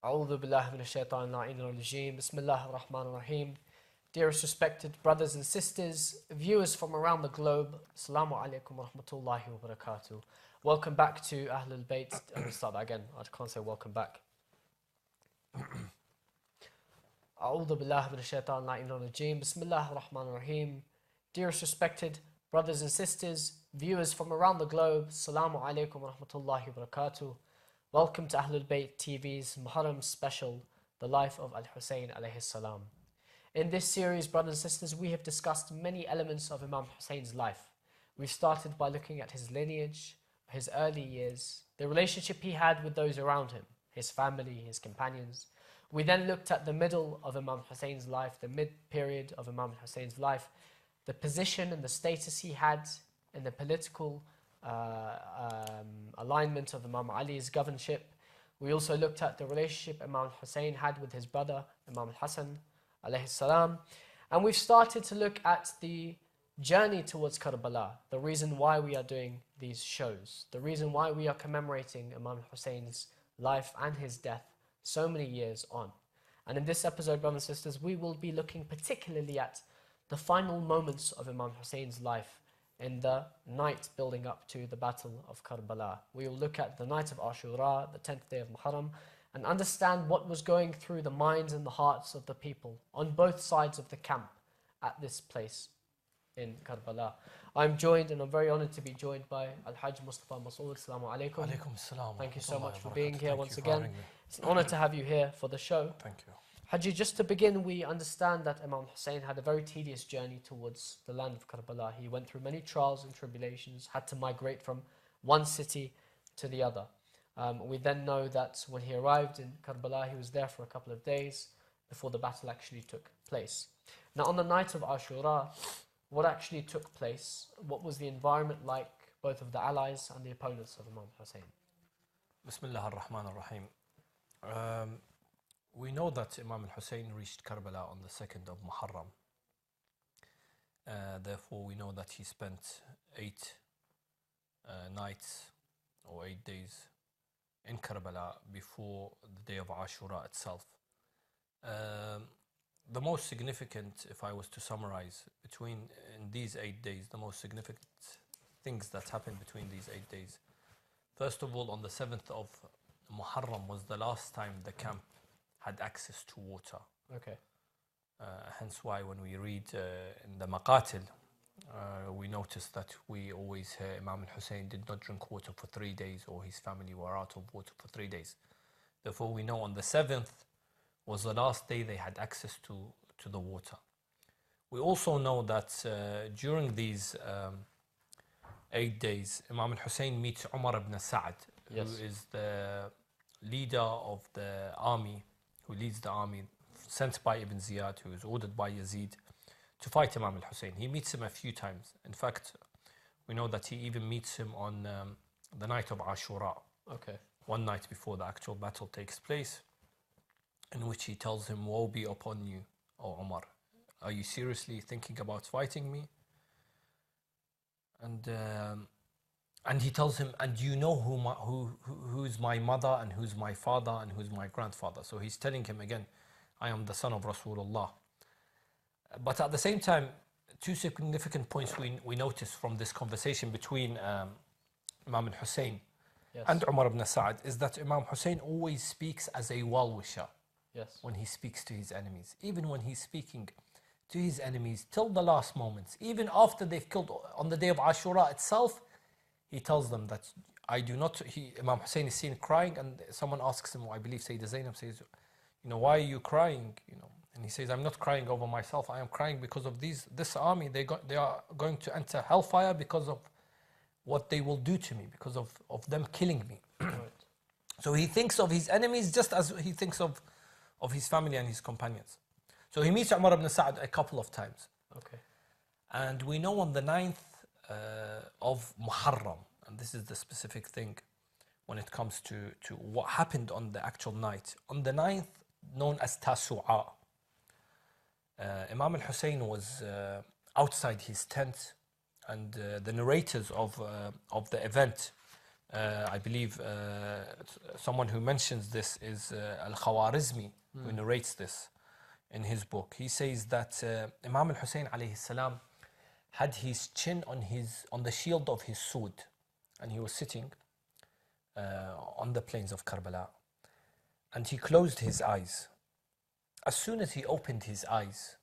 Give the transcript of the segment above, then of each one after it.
A'udhu billahi minash shaitanir rajim. Bismillahir rahmanir rahim. Dearest respected brothers and sisters, viewers from around the globe, Assalamu alaikum wa rahmatullahi wa barakatuh. Welcome back to Ahlulbayt. I'm going to start that again. I can't say welcome back. A'udhu billahi minash shaitanir rajim. Bismillahir rahmanir rahim. Dearest respected brothers and sisters, viewers from around the globe, Assalamu alaikum wa rahmatullahi wa barakatuh. Welcome to Ahlulbayt TV's Muharram special, The Life of Al-Hussain alayhi salam. In this series, brothers and sisters, we have discussed many elements of Imam Hussein's life. We've started by looking at his lineage, his early years, the relationship he had with those around him, his family, his companions. We then looked at the middle of Imam Hussein's life, the mid-period of Imam Hussein's life, the position and the status he had in the political alignment of Imam Ali's governorship. We also looked at the relationship Imam Hussain had with his brother, Imam Hassan alayhi salam. And we've started to look at the journey towards Karbala, the reason why we are doing these shows, the reason why we are commemorating Imam Hussein's life and his death so many years on. And in this episode, brothers and sisters, we will be looking particularly at the final moments of Imam Hussein's life in the night building up to the Battle of Karbala. We will look at the night of Ashura, the 10th day of Muharram, and understand what was going through the minds and the hearts of the people on both sides of the camp at this place in Karbala. I'm joined, and I'm very honoured to be joined by Al-Hajj Mustafa Masood. Assalamu alaikum. Alaikum salam. Thank you so much for being here once again. It's an honour to have you here for the show. Thank you. Haji, just to begin, we understand that Imam Hussain had a very tedious journey towards the land of Karbala. He went through many trials and tribulations, had to migrate from one city to the other. We then know that when he arrived in Karbala, he was there for a couple of days before the battle actually took place. Now, on the night of Ashura, what actually took place? What was the environment like, both of the allies and the opponents of Imam Hussain? Bismillah ar-Rahman ar-Rahim. We know that Imam al-Hussain reached Karbala on the 2nd of Muharram. Therefore, we know that he spent 8 nights or 8 days in Karbala before the day of Ashura itself. The most significant, if I was to summarize, in these 8 days, the most significant things that happened between these 8 days. First of all, on the 7th of Muharram was the last time the camp had access to water. Okay. Hence why when we read in the Maqatil, we notice that we always hear Imam al-Hussain did not drink water for 3 days, or his family were out of water for 3 days. Therefore, we know on the 7th was the last day they had access to the water. We also know that during these 8 days, Imam al-Hussain meets Umar ibn Sa'd, Yes. who is the leader of the army, who leads the army sent by Ibn Ziyad, who is ordered by Yazid to fight Imam al-Hussain. He meets him a few times. In fact, we know that he even meets him on the night of Ashura. Okay. One night before the actual battle takes place, in which he tells him, "Woe be upon you, O Umar. Are you seriously thinking about fighting me?" And he tells him, "And you know who's my mother and who's my father and who's my grandfather." So he's telling him again, "I am the son of Rasulullah." But at the same time, 2 significant points we notice from this conversation between Imam al-Hussain Yes. and Umar ibn Sa'd is that Imam Hussain always speaks as a well-wisher. Yes. When he speaks to his enemies, even when he's speaking to his enemies till the last moments, even after they've killed on the day of Ashura itself, he tells them that Imam Hussain is seen crying, and someone asks him, I believe Sayyidah Zainab says, "Why are you crying?" And he says, "I'm not crying over myself, I am crying because of this army. They are going to enter hellfire because of what they will do to me, because of them killing me." Right. So he thinks of his enemies just as he thinks of his family and his companions. So he meets Umar ibn Sa'd a couple of times. Okay. And we know on the 9th of Muharram, and this is the specific thing when it comes to what happened on the actual night. On the 9th, known as Tasu'a, Imam al-Hussain was outside his tent, and the narrators of the event I believe someone who mentions this is Al-Khawarizmi, who narrates this in his book. He says that Imam Hussain alayhi salam had his chin on the shield of his sword, and he was sitting on the plains of Karbala, and he closed his eyes. As soon as he opened his eyes,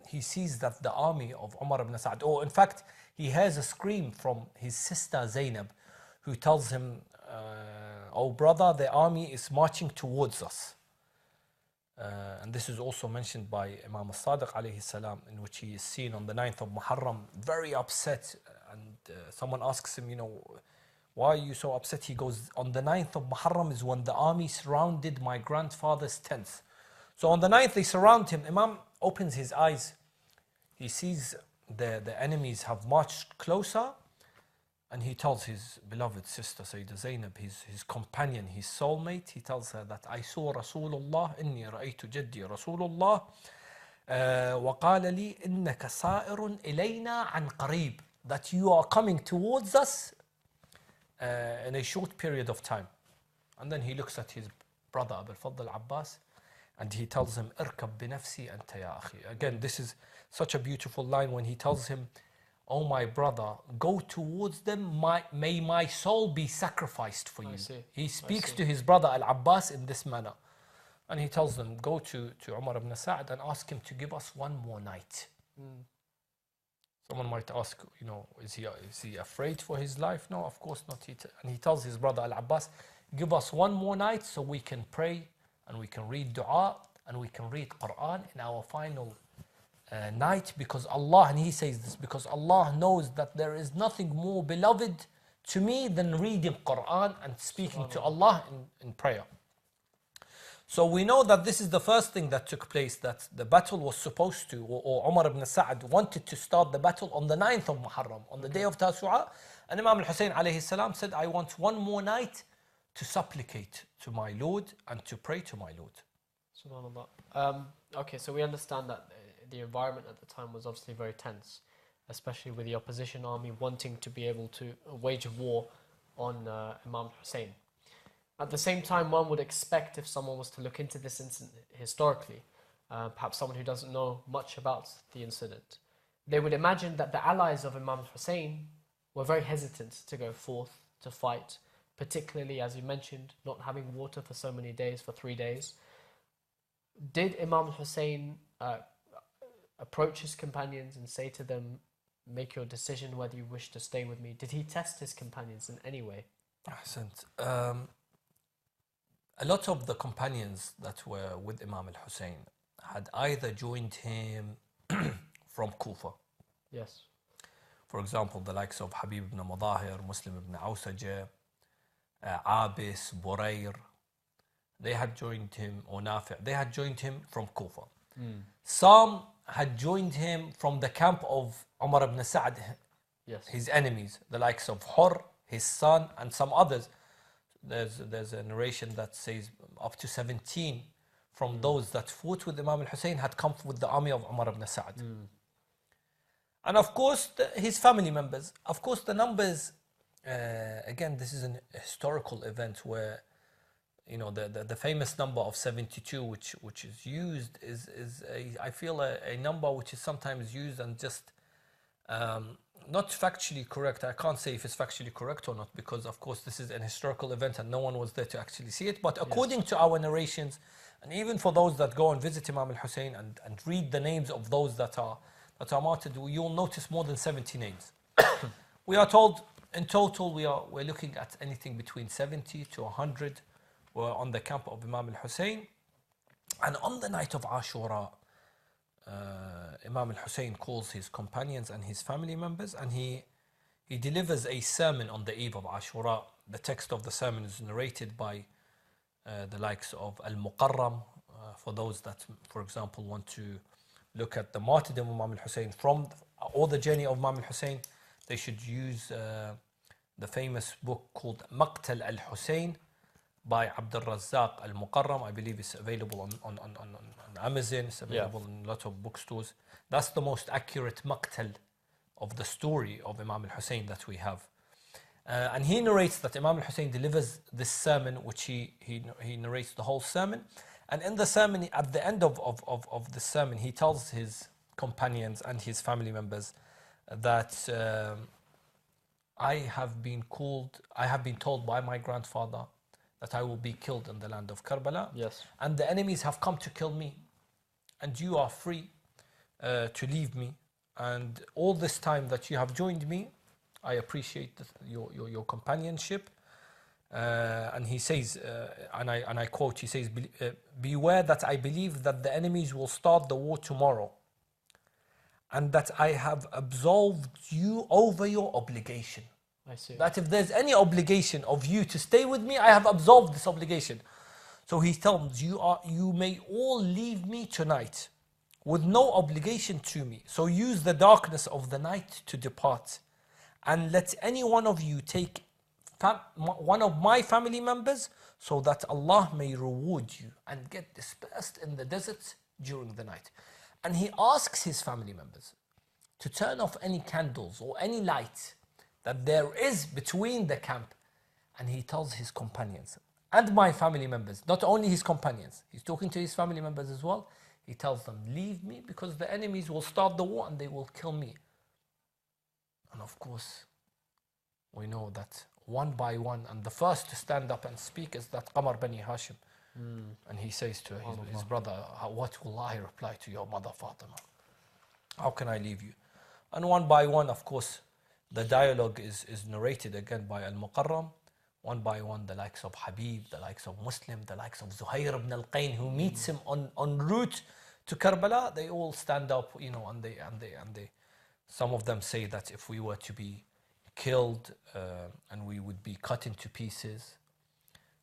he sees that the army of Umar ibn Sa'd, or in fact, he hears a scream from his sister Zainab, who tells him, "Oh brother, the army is marching towards us." And this is also mentioned by Imam al-Sadiq alayhi salam, in which he is seen on the 9th of Muharram, very upset. And someone asks him, why are you so upset? He goes, on the 9th of Muharram is when the army surrounded my grandfather's tent. So on the 9th, they surround him. Imam opens his eyes. He sees the enemies have marched closer. And he tells his beloved sister, Sayyidah Zainab, his companion, his soulmate, he tells her that I saw Rasulullah, إني رأيت جدي رسول الله وقال لي إنك سائر إلينا عن قريب, that you are coming towards us in a short period of time. And then he looks at his brother Abu al-Fadl Abbas and he tells him, اركب بنفسي أنت يا أخي. Again, this is such a beautiful line when he tells him, oh my brother, go towards them, may my soul be sacrificed for you. He speaks to his brother Al-Abbas in this manner. And he tells them, go to Umar ibn Sa'd and ask him to give us one more night. Someone might ask, is he afraid for his life? No, of course not. And he tells his brother Al-Abbas, give us one more night so we can pray and we can read dua and we can read Quran in our final night, because Allah, and he says this, because Allah knows that there is nothing more beloved to me than reading Quran and speaking to Allah in prayer. So we know that this is the first thing that took place, that the battle was supposed to, or Umar ibn Sa'd wanted to start the battle on the 9th of Muharram, on the day of Tasu'a, and Imam Hussain alayhi salam said, I want one more night to supplicate to my Lord and to pray to my Lord. Subhanallah. Okay, so we understand that the environment at the time was obviously very tense, especially with the opposition army wanting to be able to wage war on Imam Hussain. At the same time, one would expect, if someone was to look into this incident historically, perhaps someone who doesn't know much about the incident, they would imagine that the allies of Imam Hussain were very hesitant to go forth to fight, particularly, as you mentioned, not having water for so many days, for 3 days. Did Imam Hussain approach his companions and say to them, make your decision whether you wish to stay with me? Did he test his companions in any way? A lot of the companions that were with Imam al-Hussain had either joined him from Kufa. Yes. For example, the likes of Habib ibn Mudahir, Muslim ibn Awsajah, Abis, Burayr, they had joined him, or Nafi', they had joined him from Kufa. Some had joined him from the camp of Umar ibn Sa'd, his enemies, the likes of Hur, his son, and some others. There's a narration that says up to 17 from those that fought with Imam al-Hussain had come with the army of Umar ibn Sa'd. And of course, his family members. Of course, the numbers, again, this is an historical event where, the famous number of 72, which is used, is I feel a number which is sometimes used and just not factually correct. I can't say if it's factually correct or not, because of course this is an historical event and no one was there to actually see it. But according to our narrations, and even for those that go and visit Imam al-Hussain and read the names of those that are martyred, you'll notice more than 70 names. We are told in total we're looking at anything between 70 to 100 were on the camp of Imam al-Hussain. And on the night of Ashura, Imam al-Hussain calls his companions and his family members, and he delivers a sermon on the eve of Ashura. The text of the sermon is narrated by the likes of Al-Muqarram. For those that, for example, want to look at the martyrdom of Imam al-Hussain or the journey of Imam al-Hussain, they should use the famous book called Maqtal al-Hussain by Abdul Razzaq al-Muqarram. I believe it's available on Amazon. It's available in a lot of bookstores. That's the most accurate maqtal of the story of Imam al-Hussain that we have. And he narrates that Imam Hussain delivers this sermon, which he narrates the whole sermon. And in the sermon, at the end of the sermon, he tells his companions and his family members that I have been told by my grandfather that I will be killed in the land of Karbala. Yes. And the enemies have come to kill me. And you are free to leave me. And all this time that you have joined me, I appreciate your companionship. And he says, and I quote, he says, beware that I believe that the enemies will start the war tomorrow, and that I have absolved you over your obligation. I see. That if there's any obligation of you to stay with me, I have absolved this obligation. So he tells you may all leave me tonight with no obligation to me. So use the darkness of the night to depart, and let any one of you take one of my family members, so that Allah may reward you, and get dispersed in the desert during the night. And he asks his family members to turn off any candles or any light that there is between the camp. And he tells his companions and my family members, not only his companions, he's talking to his family members as well. He tells them, leave me, because the enemies will start the war and they will kill me. And of course, we know that one by one, and the first to stand up and speak is that Qamar Bani Hashim. And he says to his brother, what will I reply to your mother Fatima? How can I leave you? And one by one, of course, the dialogue is narrated again by Al-Muqarram. One by one, the likes of Habib, the likes of Muslim, the likes of Zuhair ibn al-Qayn, who meets him en route to Karbala, they all stand up, and they some of them say that if we were to be killed and we would be cut into pieces,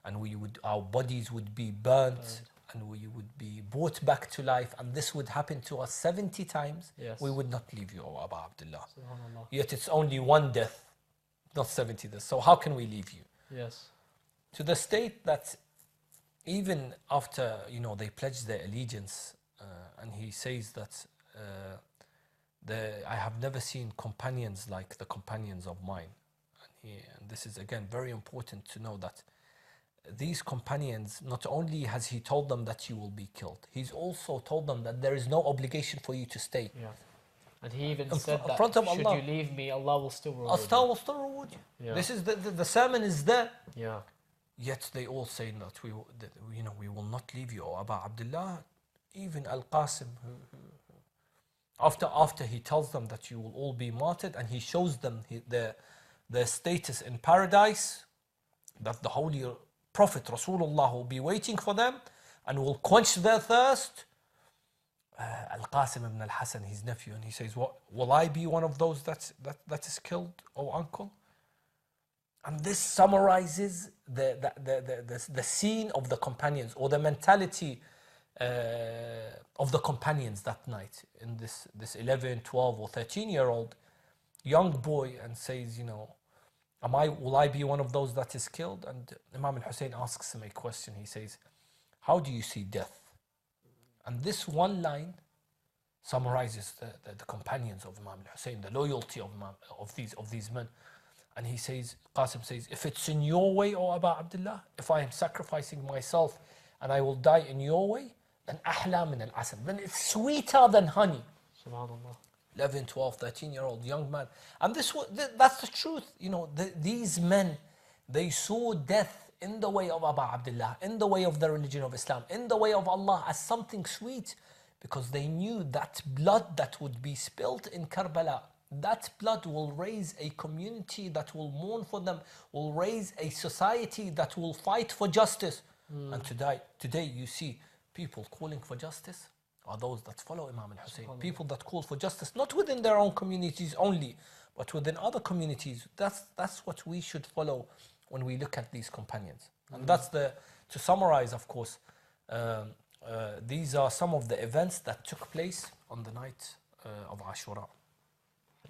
and our bodies would be burnt, and we would be brought back to life, and this would happen to us 70 times, yes, we would not leave you, O Aba Abdullah. Yet it's only one death, not 70 deaths. So how can we leave you? Yes. To the state that even after they pledge their allegiance, and he says that I have never seen companions like the companions of mine. And this is again very important to know that these companions, not only has he told them that you will be killed, he's also told them that there is no obligation for you to stay. Yeah. And he even said that should you leave me, Allah will still reward you. Allah will still reward you. Yeah. This is the sermon is there. Yeah. Yet they all say that we will not leave you, O Aba Abdullah. Even Al-Qasim, after he tells them that you will all be martyred, and he shows them their status in paradise, that the Holy Prophet Rasulullah will be waiting for them and will quench their thirst. Al-Qasim ibn al-Hasan, his nephew, and he says, will I be one of those that is killed, O uncle? And this summarizes the scene of the companions, or the mentality of the companions that night, in this 11, 12 or 13-year-old young boy, and says, will I be one of those that is killed? And Imam Hussain asks him a question. He says, how do you see death? And this one line summarizes the companions of Imam Hussain, the loyalty of these men. And he says, Qasim says, if it's in your way, O Aba Abdullah, if I am sacrificing myself and I will die in your way, then ahla min al-asal, then it's sweeter than honey. Subhanallah. 11, 12, 13-year-old young man. And that's the truth. These men, they saw death in the way of Aba Abdullah, in the way of the religion of Islam, in the way of Allah, as something sweet, because they knew that blood that would be spilled in Karbala, that blood will raise a community that will mourn for them, will raise a society that will fight for justice. And today you see people calling for justice are those that follow Imam Hussain. People that call for justice, not within their own communities only, but within other communities. That's what we should follow when we look at these companions. And that's to summarize, of course, these are some of the events that took place on the night of Ashura.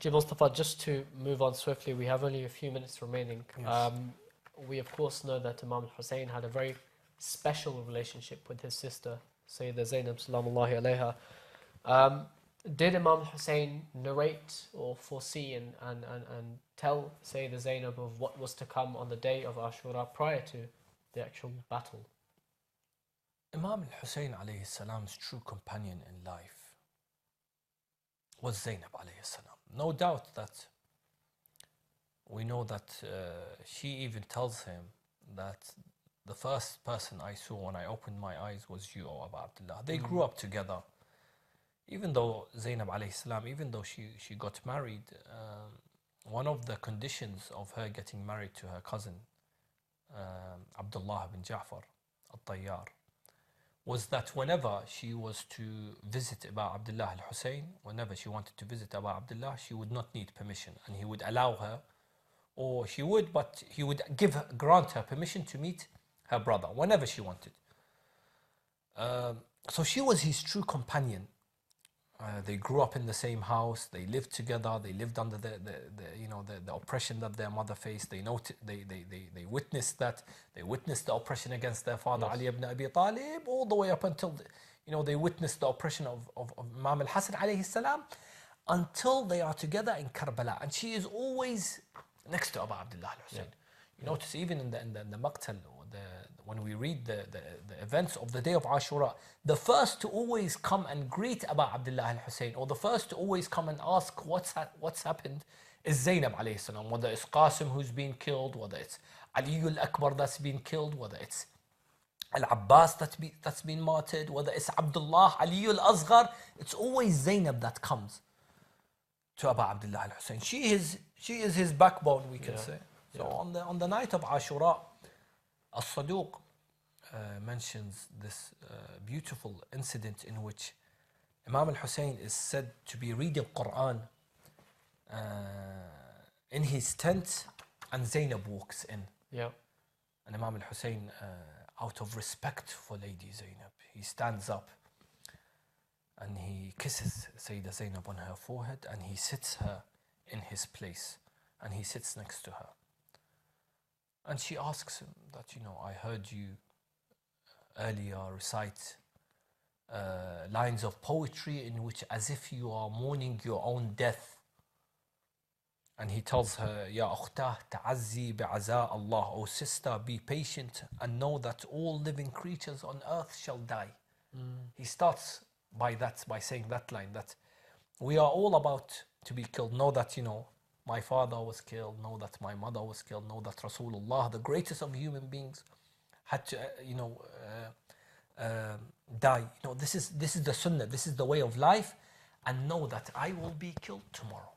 Mustafa, just to move on swiftly, we have only a few minutes remaining. Yes. We of course know that Imam Hussain had a very special relationship with his sister, Sayyidah Zainab Salamullahi alayha. Did Imam Hussain narrate or foresee and tell Sayyidah Zainab of what was to come on the day of Ashura prior to the actual battle? Imam al-Hussein alayhi salam's true companion in life was Zainab alayhi salam. No doubt that we know that she even tells him that the first person I saw when I opened my eyes was you, O Abu Abdullah. They grew up together. Even though Zainab alayhi salam, even though she got married, one of the conditions of her getting married to her cousin, Abdullah bin Ja'far al-Tayyar, was that whenever she was to visit Abu Abdullah al-Hussein, whenever she wanted to visit Abu Abdullah, she would not need permission, and he would allow her, or she would, but he would grant her permission to meet her brother whenever she wanted. So she was his true companion. They grew up in the same house. They lived together. They lived under the oppression that their mother faced. They witnessed that. They witnessed the oppression against their father Ali ibn Abi Talib, all the way up until they witnessed the oppression of Imam al-Hasan alayhi salam, until they are together in Karbala. And she is always next to Abu Abdullah al-Hussein. You notice even in the Maqtal, when we read the events of the day of Ashura, the first to always come and greet Abu Abdullah al-Hussein, or the first to always come and ask what's happened, is Zainab alayhi salam. Whether it's Qasim who's been killed, whether it's Ali al-Akbar that's been killed, whether it's Al-Abbas that's been martyred, whether it's Abdullah, Ali al-Asghar, it's always Zainab that comes to Abu Abdullah al-Hussein. She is his backbone, we can say. So on the night of Ashura, As-Saduq mentions this beautiful incident in which Imam al-Hussein is said to be reading Quran in his tent, and Zainab walks in. Yeah. And Imam al-Hussein, out of respect for Lady Zainab, he stands up and he kisses Sayyidah Zainab on her forehead, and he sits her in his place, and he sits next to her. And she asks him that, I heard you earlier recite lines of poetry in which as if you are mourning your own death. And he tells her, Ya ukhtah ta'azzi bi'aza Allah, O sister, be patient and know that all living creatures on earth shall die. He starts by saying that line, that we are all about to be killed. Know that, my father was killed, know that my mother was killed, know that Rasulullah, the greatest of human beings, had to, die. This is the sunnah, this is the way of life, and know that I will be killed tomorrow.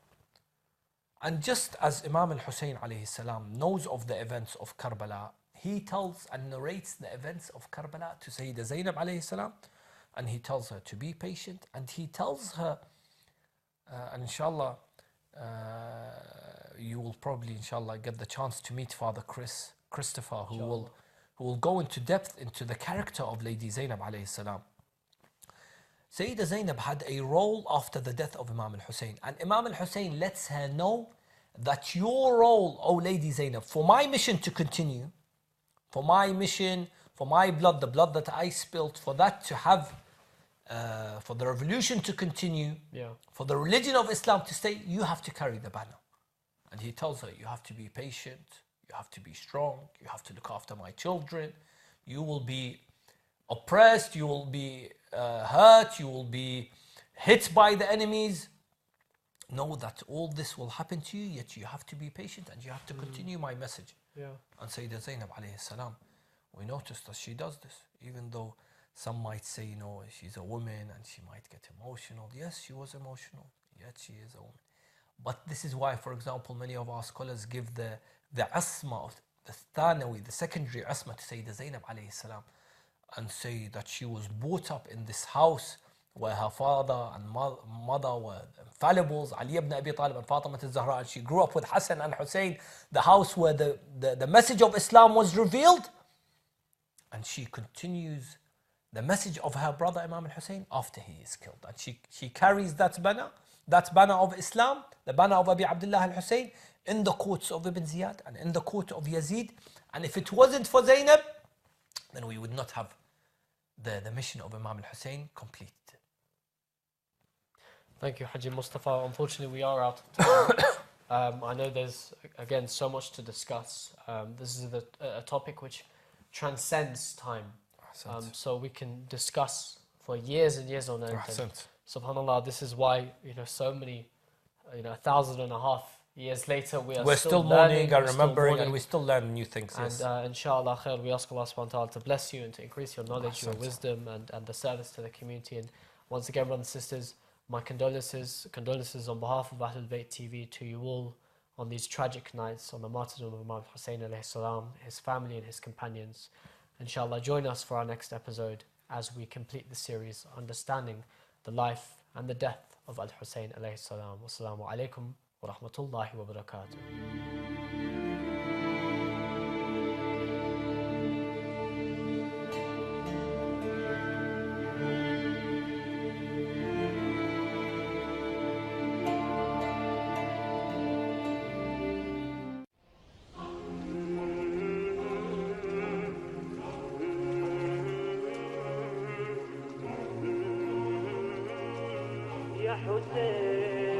And just as Imam al-Hussein alayhi salam knows of the events of Karbala, he tells and narrates the events of Karbala to Sayyidah Zainab alayhi salam, and he tells her to be patient, and he tells her, and inshallah, you will probably, inshallah, get the chance to meet Father Christopher, who will go into depth into the character of Lady Zainab alayhi salam. Sayyidah Zainab had a role after the death of Imam al-Hussein, and Imam al-Hussein lets her know that your role, O Lady Zainab, for my mission to continue, for my mission, for my blood, the blood that I spilt, for that to have, for the revolution to continue, for the religion of Islam to stay, you have to carry the banner. And he tells her, you have to be patient, you have to be strong, you have to look after my children, you will be oppressed, you will be hurt, you will be hit by the enemies. Know that all this will happen to you, yet you have to be patient and you have to continue my message. And Sayyidah Zainab alayhi salam, we noticed that she does this, even though some might say, she's a woman and she might get emotional. Yes, she was emotional, yet she is a woman. But this is why, for example, many of our scholars give the asma of the thanawi, the secondary asma to Sayyidah Zainab alayhi salam, and say that she was brought up in this house where her father and mother were infallibles, Ali ibn Abi Talib and Fatima al-Zahra, and she grew up with Hassan and Hussein, the house where the message of Islam was revealed. And she continues the message of her brother Imam al-Hussein after he is killed. And she carries that banner of Islam, the banner of Abi Abdullah al-Hussein, in the courts of Ibn Ziyad and in the court of Yazid. And if it wasn't for Zainab, then we would not have the mission of Imam al-Hussein complete. Thank you, Haji Mustafa. Unfortunately, we are out of time. I know there's, again, so much to discuss. This is a topic which transcends time. So we can discuss for years and years on end. And subhanAllah, this is why, so many, 1,500 years later, we're still mourning and remembering, and we still learn new things. And yes. Inshallah khair, we ask Allah subhanahu wa ta'ala to bless you and to increase your knowledge, your wisdom, and the service to the community. And once again, brothers and sisters, my condolences on behalf of Ahlulbayt TV to you all on these tragic nights, on the martyrdom of Imam Hussain alayhi salam, his family and his companions. Inshallah, join us for our next episode as we complete the series, understanding the life and the death of Al-Hussain alayhi salam. Wassalamu alaikum wa rahmatullahi wa barakatuh. يا حسين